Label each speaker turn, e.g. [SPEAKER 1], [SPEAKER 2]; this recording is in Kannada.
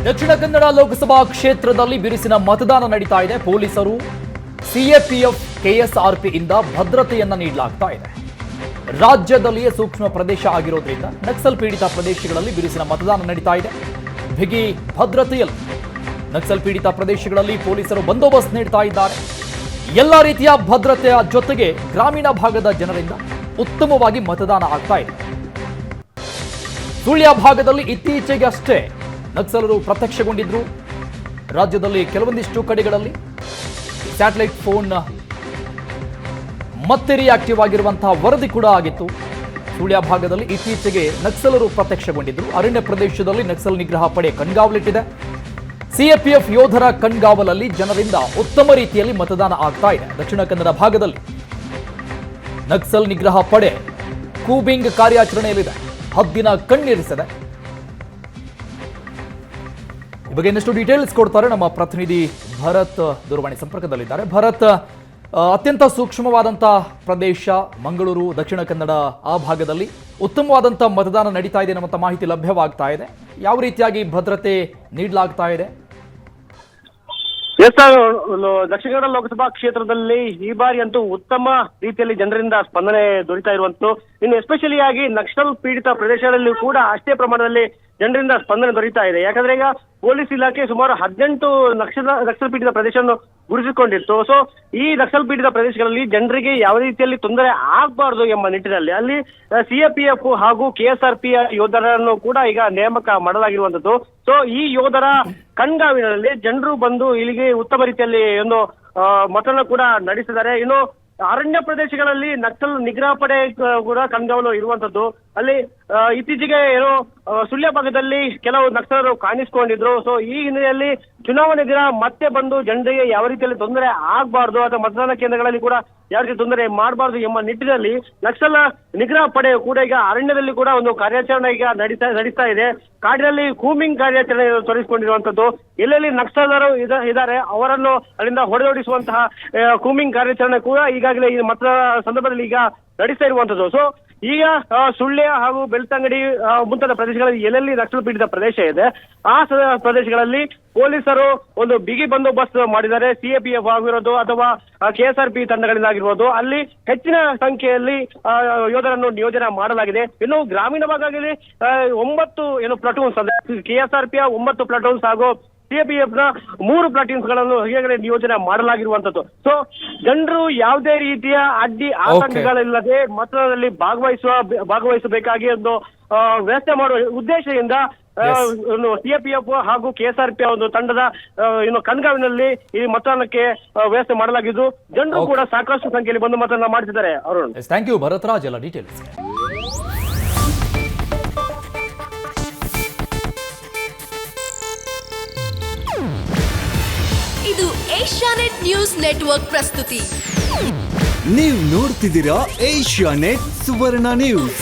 [SPEAKER 1] ದಕ್ಷಿಣ ಕನ್ನಡ ಲೋಕಸಭಾ ಕ್ಷೇತ್ರದಲ್ಲಿ ಬಿರುಸಿನ ಮತದಾನ ನಡೀತಾ ಇದೆ. ಪೊಲೀಸರು ಸಿಎಪಿಎಫ್ ಕೆಎಸ್ಆರ್ಪಿ ಇಂದ ಭದ್ರತೆಯನ್ನ ನೀಡಲಾಗ್ತಾ ಇದೆ. ರಾಜ್ಯದಲ್ಲಿಯೇ ಸೂಕ್ಷ್ಮ ಪ್ರದೇಶ ಆಗಿರೋದ್ರಿಂದ ನಕ್ಸಲ್ ಪೀಡಿತ ಪ್ರದೇಶಗಳಲ್ಲಿ ಬಿರುಸಿನ ಮತದಾನ ನಡೀತಾ ಇದೆ. ಬಿಗಿ ಭದ್ರತೆಯಲ್ಲಿ ನಕ್ಸಲ್ ಪೀಡಿತ ಪ್ರದೇಶಗಳಲ್ಲಿ ಪೊಲೀಸರು ಬಂದೋಬಸ್ತ್ ನೀಡ್ತಾ ಇದ್ದಾರೆ. ಎಲ್ಲ ರೀತಿಯ ಭದ್ರತೆಯ ಜೊತೆಗೆ ಗ್ರಾಮೀಣ ಭಾಗದ ಜನರಿಂದ ಉತ್ತಮವಾಗಿ ಮತದಾನ ಆಗ್ತಾ ಇದೆ. ಸುಳ್ಯ ಭಾಗದಲ್ಲಿ ಇತ್ತೀಚೆಗೆ ಅಷ್ಟೇ ನಕ್ಸಲರು ಪ್ರತ್ಯಕ್ಷಗೊಂಡಿದ್ರು. ರಾಜ್ಯದಲ್ಲಿ ಕೆಲವೊಂದಿಷ್ಟು ಕಡೆಗಳಲ್ಲಿ ಸ್ಯಾಟಲೈಟ್ ಫೋನ್ ಮತ್ತೆ ರಿಯಾಕ್ಟಿವ್ ಆಗಿರುವಂತಹ ವರದಿ ಕೂಡ ಆಗಿತ್ತು. ಸುಳ್ಯ ಭಾಗದಲ್ಲಿ ಇತ್ತೀಚೆಗೆ ನಕ್ಸಲರು ಪ್ರತ್ಯಕ್ಷಗೊಂಡಿದ್ರು. ಅರಣ್ಯ ಪ್ರದೇಶದಲ್ಲಿ ನಕ್ಸಲ್ ನಿಗ್ರಹ ಪಡೆ ಕಣ್ಗಾವಲಿಟ್ಟಿದೆ. ಸಿಎಪಿಎಫ್ ಯೋಧರ ಕಣ್ಗಾವಲಲ್ಲಿ ಜನರಿಂದ ಉತ್ತಮ ರೀತಿಯಲ್ಲಿ ಮತದಾನ ಆಗ್ತಾ ಇದೆ. ದಕ್ಷಿಣ ಕನ್ನಡ ಭಾಗದಲ್ಲಿ ನಕ್ಸಲ್ ನಿಗ್ರಹ ಪಡೆ ಕೂಬಿಂಗ್ ಕಾರ್ಯಾಚರಣೆಯಲ್ಲಿದೆ. ಹದ್ದಿನ ಕಣ್ಣಿರಿಸಿದೆ. ಈ ಬಗ್ಗೆ ಇನ್ನಷ್ಟು ಡೀಟೇಲ್ಸ್ ಕೊಡ್ತಾರೆ ನಮ್ಮ ಪ್ರತಿನಿಧಿ ಭರತ್ ದೂರವಾಣಿ ಸಂಪರ್ಕದಲ್ಲಿದ್ದಾರೆ. ಭರತ್, ಅತ್ಯಂತ ಸೂಕ್ಷ್ಮವಾದಂತಹ ಪ್ರದೇಶ ಮಂಗಳೂರು, ದಕ್ಷಿಣ ಕನ್ನಡ ಆ ಭಾಗದಲ್ಲಿ ಉತ್ತಮವಾದಂಥ ಮತದಾನ ನಡೀತಾ ಇದೆ ಅನ್ನುವಂಥ ಮಾಹಿತಿ ಲಭ್ಯವಾಗ್ತಾ ಇದೆ. ಯಾವ ರೀತಿಯಾಗಿ ಭದ್ರತೆ ನೀಡಲಾಗ್ತಾ ಇದೆ?
[SPEAKER 2] ದಕ್ಷಿಣ ಕನ್ನಡ ಲೋಕಸಭಾ ಕ್ಷೇತ್ರದಲ್ಲಿ ಈ ಬಾರಿ ಅಂತೂ ಉತ್ತಮ ರೀತಿಯಲ್ಲಿ ಜನರಿಂದ ಸ್ಪಂದನೆ ದೊರೀತಾ ಇರುವಂತದ್ದು. ಇನ್ನು ಎಸ್ಪೆಷಲಿ ಆಗಿ ನಕ್ಸಲ್ ಪೀಡಿತ ಪ್ರದೇಶಗಳಲ್ಲಿ ಕೂಡ ಅಷ್ಟೇ ಪ್ರಮಾಣದಲ್ಲಿ ಜನರಿಂದ ಸ್ಪಂದನೆ ದೊರೀತಾ ಇದೆ. ಯಾಕಂದ್ರೆ ಈಗ ಪೊಲೀಸ್ ಇಲಾಖೆ ಸುಮಾರು 18 ನಕ್ಸಲ್ ಪೀಡಿತ ಪ್ರದೇಶವನ್ನು ಗುರುತಿಸಿಕೊಂಡಿತ್ತು. ಸೊ ಈ ನಕ್ಸಲ್ ಪೀಡಿತ ಪ್ರದೇಶಗಳಲ್ಲಿ ಜನರಿಗೆ ಯಾವ ರೀತಿಯಲ್ಲಿ ತೊಂದರೆ ಆಗಬಾರ್ದು ಎಂಬ ನಿಟ್ಟಿನಲ್ಲಿ ಅಲ್ಲಿ ಸಿಎಪಿಎಫ್ ಹಾಗೂ ಕೆಎಸ್ಆರ್ಪಿ ಯೋಧರನ್ನು ಕೂಡ ಈಗ ನೇಮಕ ಮಾಡಲಾಗಿರುವಂತದ್ದು. ಸೊ ಈ ಯೋಧರ ಕಣ್ಗಾವಿನಲ್ಲಿ ಜನರು ಬಂದು ಇಲ್ಲಿಗೆ ಉತ್ತಮ ರೀತಿಯಲ್ಲಿ ಒಂದು ಮತವನ್ನು ಕೂಡ ನಡೆಸಿದ್ದಾರೆ. ಇನ್ನು ಅರಣ್ಯ ಪ್ರದೇಶಗಳಲ್ಲಿ ನಕ್ಸಲ್ ನಿಗ್ರಹ ಪಡೆ ಕೂಡ ಕಣ್ಗಾವಲು ಇರುವಂತದ್ದು. ಅಲ್ಲಿ ಇತ್ತೀಚೆಗೆ ಏನೋ ಸುಳ್ಯ ಭಾಗದಲ್ಲಿ ಕೆಲವು ನಕ್ಸಲರು ಕಾಣಿಸಿಕೊಂಡಿದ್ರು. ಸೊ ಈ ಹಿನ್ನೆಲೆಯಲ್ಲಿ ಚುನಾವಣೆ ದಿನ ಮತ್ತೆ ಬಂದು ಜನರಿಗೆ ಯಾವ ರೀತಿಯಲ್ಲಿ ತೊಂದರೆ ಆಗಬಾರ್ದು ಅಥವಾ ಮತದಾನ ಕೇಂದ್ರಗಳಲ್ಲಿ ಕೂಡ ಯಾವ ರೀತಿ ತೊಂದರೆ ಮಾಡಬಾರ್ದು ಎಂಬ ನಿಟ್ಟಿನಲ್ಲಿ ನಕ್ಸಲ್ ನಿಗ್ರಹ ಪಡೆ ಕೂಡ ಈಗ ಅರಣ್ಯದಲ್ಲಿ ಕೂಡ ಒಂದು ಕಾರ್ಯಾಚರಣೆ ಈಗ ನಡೀತಾ ಇದೆ. ಕಾಡಿನಲ್ಲಿ ಕೂಂಬಿಂಗ್ ಕಾರ್ಯಾಚರಣೆ ತೊಡಗಿಸಿಕೊಂಡಿರುವಂತದ್ದು. ಎಲ್ಲೆಲ್ಲಿ ನಕ್ಸಲರು ಇದ್ದಾರೆ ಅವರನ್ನು ಅಲ್ಲಿಂದ ಹೊಡೆದೋಡಿಸುವಂತಹ ಕೂಂಬಿಂಗ್ ಕಾರ್ಯಾಚರಣೆ ಕೂಡ ಈಗಾಗಲೇ ಈ ಮತದಾನ ಸಂದರ್ಭದಲ್ಲಿ ಈಗ ನಡೆಸ್ತಾ ಇರುವಂತದ್ದು. ಸೊ ಈಗ ಸುಳ್ಯ ಹಾಗೂ ಬೆಳ್ತಂಗಡಿ ಮುಂತಾದ ಪ್ರದೇಶಗಳಲ್ಲಿ ಎಲ್ಲೆಲ್ಲಿ ನಕ್ಸಲ್ ಪೀಡಿತ ಪ್ರದೇಶ ಇದೆ ಆ ಪ್ರದೇಶಗಳಲ್ಲಿ ಪೊಲೀಸರು ಒಂದು ಬಿಗಿ ಬಂದೋಬಸ್ತ್ ಮಾಡಿದ್ದಾರೆ. ಸಿಎಪಿಎಫ್ ಆಗಿರೋದು ಅಥವಾ ಕೆಎಸ್ಆರ್ಪಿ ತಂಡಗಳಿಂದಾಗಿರ್ಬೋದು ಅಲ್ಲಿ ಹೆಚ್ಚಿನ ಸಂಖ್ಯೆಯಲ್ಲಿ ಯೋಧರನ್ನು ನಿಯೋಜನೆ ಮಾಡಲಾಗಿದೆ. ಇನ್ನು ಗ್ರಾಮೀಣ ಭಾಗದಲ್ಲಿ 9 ಪ್ಲಾಟೂನ್ಸ್ ಅಂದ್ರೆ ಕೆಎಸ್ಆರ್ಪಿಯ 9 ಪ್ಲಾಟೂನ್ಸ್ ಹಾಗೂ ಸಿಎಪಿಎಫ್ ನ 3 ಪ್ಲಾಟೂನ್ಸ್ ಗಳನ್ನು ಈಗಾಗಲೇ ನಿಯೋಜನೆ ಮಾಡಲಾಗಿರುವಂತದ್ದು. ಸೊ ಜನರು ಯಾವುದೇ ರೀತಿಯ ಅಡ್ಡಿ ಆತಂಕಗಳಿಲ್ಲದೆ ಮತದಾನದಲ್ಲಿ ಭಾಗವಹಿಸಬೇಕಾಗಿ ಒಂದು ವ್ಯವಸ್ಥೆ ಮಾಡುವ ಉದ್ದೇಶದಿಂದ ಸಿಎಪಿಎಫ್ ಹಾಗೂ ಕೆಎಸ್ಆರ್ಪಿ ಒಂದು ತಂಡದ ಕಣ್ಗಾವಿನಲ್ಲಿ ಈ ಮತದಾನಕ್ಕೆ ವ್ಯವಸ್ಥೆ ಮಾಡಲಾಗಿದ್ದು ಜನರು ಕೂಡ ಸಾಕಷ್ಟು ಸಂಖ್ಯೆಯಲ್ಲಿ ಬಂದು ಮತದಾನ ಮಾಡ್ತಿದ್ದಾರೆ. ಅರುಣ್,
[SPEAKER 1] ಥ್ಯಾಂಕ್ ಯು ಭರತ್ರಾಜ್ ಎಲ್ಲ ಡೀಟೇಲ್ಸ್.
[SPEAKER 3] ಇದು ಏಷ್ಯಾನೆಟ್ ನ್ಯೂಸ್ ನೆಟ್ವರ್ಕ್ ಪ್ರಸ್ತುತಿ.
[SPEAKER 4] ನೀವು ನೋಡ್ತಿದ್ದೀರಾ ಏಷ್ಯಾನೆಟ್ ಸುವರ್ಣ ನ್ಯೂಸ್.